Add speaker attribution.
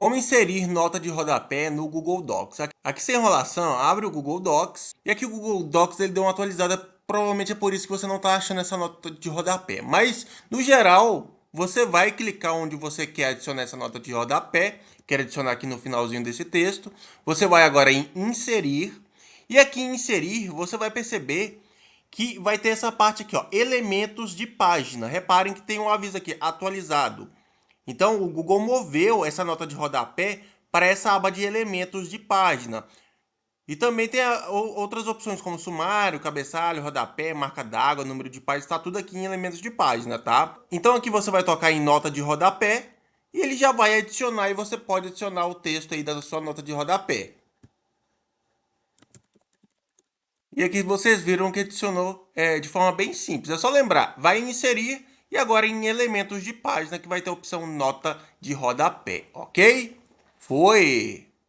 Speaker 1: Como inserir nota de rodapé no Google Docs? Aqui sem enrolação, abre o Google Docs. E aqui o Google Docs ele deu uma atualizada. Provavelmente é por isso que você não está achando essa nota de rodapé. Mas, no geral, você vai clicar onde você quer adicionar essa nota de rodapé. Quero adicionar aqui no finalzinho desse texto. Você vai agora em inserir. E aqui em inserir, você vai perceber que vai ter essa parte aqui, ó, elementos de página. Reparem que tem um aviso aqui, atualizado. Então, o Google moveu essa nota de rodapé para essa aba de elementos de página. E também tem outras opções como sumário, cabeçalho, rodapé, marca d'água, número de páginas, está tudo aqui em elementos de página, tá? Então aqui você vai tocar em nota de rodapé e ele já vai adicionar e você pode adicionar o texto aí da sua nota de rodapé. E aqui vocês viram que adicionou de forma bem simples. É só lembrar, vai em inserir e agora em elementos de página que vai ter a opção nota de rodapé, ok? Foi!